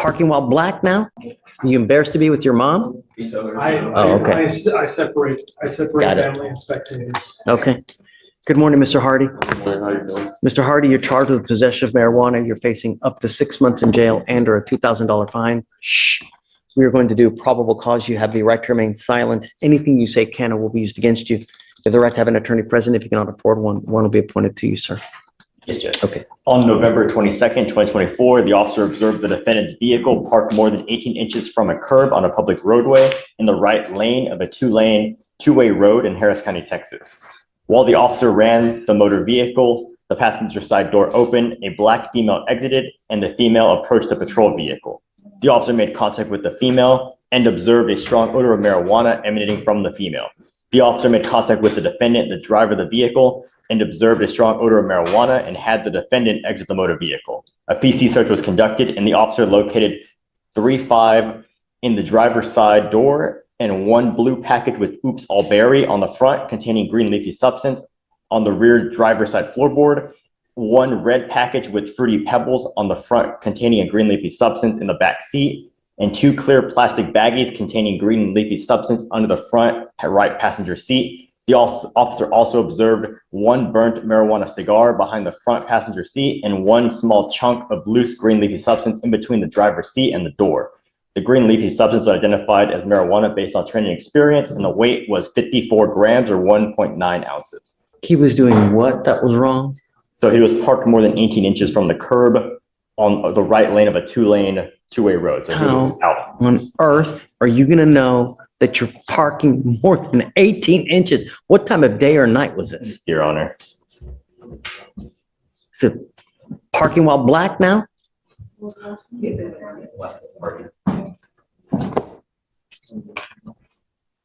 parking while black now? Are you embarrassed to be with your mom? Okay. I separate Got it. family and spectators. Okay. Good morning, Mr. Hardy. Good morning, how you doing? Mr. Hardy, you're charged with possession of marijuana. You're facing up to 6 months in jail and or a $2,000 fine. Shh. We are going to do probable cause. You have the right to remain silent. Anything you say can or will be used against you. You have the right to have an attorney present. If you cannot afford one, one will be appointed to you, sir. Yes, Judge. Okay. On November 22nd, 2024, the officer observed the defendant's vehicle parked more than 18 inches from a curb on a public roadway in the right lane of a two-way road in Harris County, Texas. While the officer ran the motor vehicle, the passenger side door opened, a black female exited, and the female approached the patrol vehicle. The officer made contact with the female and observed a strong odor of marijuana emanating from the female. The officer made contact with the defendant, the driver of the vehicle, and observed a strong odor of marijuana and had the defendant exit the motor vehicle. A PC search was conducted and the officer located 3.5 in the driver's side door and one blue package with Oops All Berry on the front containing green leafy substance on the rear driver's side floorboard, one red package with Fruity Pebbles on the front containing a green leafy substance in the back seat, and two clear plastic baggies containing green leafy substance under the front right passenger seat. The officer also observed one burnt marijuana cigar behind the front passenger seat and one small chunk of loose green leafy substance in between the driver's seat and the door. The green leafy substance was identified as marijuana based on training experience, and the weight was 54 grams or 1.9 ounces. He was doing what that was wrong? So he was parked more than 18 inches from the curb on the right lane of a two-way road. So he was out. On earth are you going to know that you're parking more than 18 inches? What time of day or night was this? Your Honor. Is it parking while black now?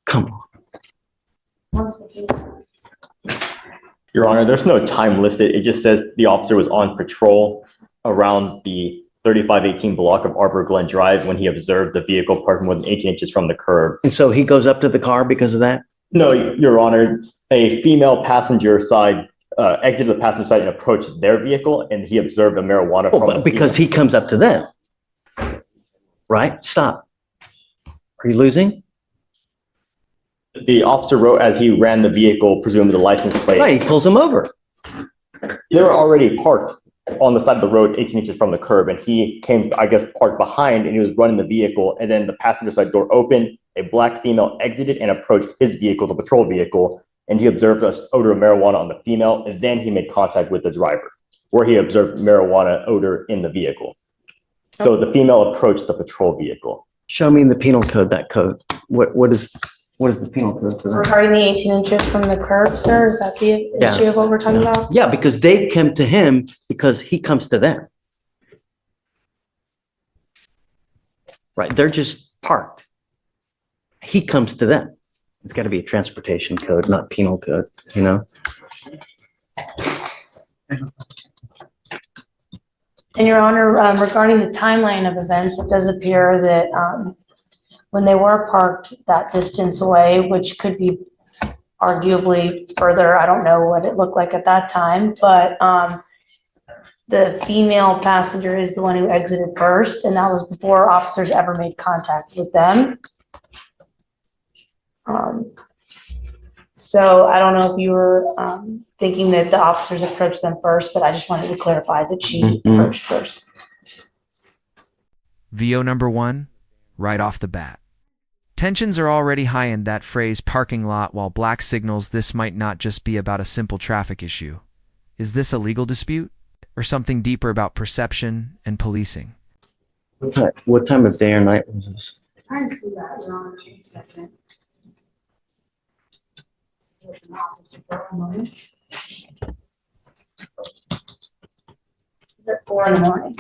Come on. Your Honor, there's no time listed. It just says the officer was on patrol around the 3518 block of Arbor Glen Drive when he observed the vehicle parked more than 18 inches from the curb. And so he goes up to the car because of that? No, Your Honor, a female passenger side exited the passenger side and approached their vehicle, and he observed a marijuana. Well, because he comes up to them. Right? Stop. Are you losing? The officer wrote as he ran the vehicle, presumably the license plate. Right, he pulls him over. They were already parked on the side of the road 18 inches from the curb, and he came, I guess, parked behind, and he was running the vehicle, and then the passenger side door opened, a black female exited and approached his vehicle, the patrol vehicle, and he observed an odor of marijuana on the female, and then he made contact with the driver, where he observed marijuana odor in the vehicle. So the female approached the patrol vehicle. Show me in the penal code that code. What is the penal code for that? Regarding the 18 inches from the curb, sir, is that the issue of what we're talking about? Yeah, because they come to him because he comes to them. Right, they're just parked. He comes to them. It's got to be a transportation code, not penal code, you know? And Your Honor, regarding the timeline of events, it does appear that when they were parked that distance away, which could be arguably further, I don't know what it looked like at that time, but the female passenger is the one who exited first, and that was before officers ever made contact with them. So I don't know if you were thinking that the officers approached them first, but I just wanted to clarify that she approached first. VO number 1, right off the bat. Tensions are already high in that phrase parking lot while black signals this might not just be about a simple traffic issue. Is this a legal dispute or something deeper about perception and policing? What time of day or night was this? Trying to see that, Your Honor, in a second. At 4 in the morning.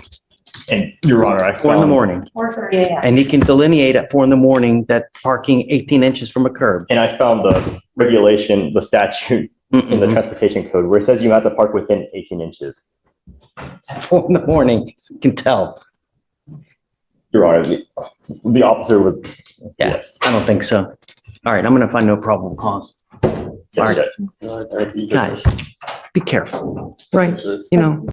And Your Honor, I 4 in the morning. 4:30 a.m. And you can delineate at 4 in the morning that parking 18 inches from a curb. And I found the regulation, the statute in the transportation code where it says you have to park within 18 inches. At 4 in the morning, you can tell. Your Honor, the officer was, yes. I don't think so. All right, I'm going to find no probable cause. Yes, All right. Judge. Guys, be careful, right? You know.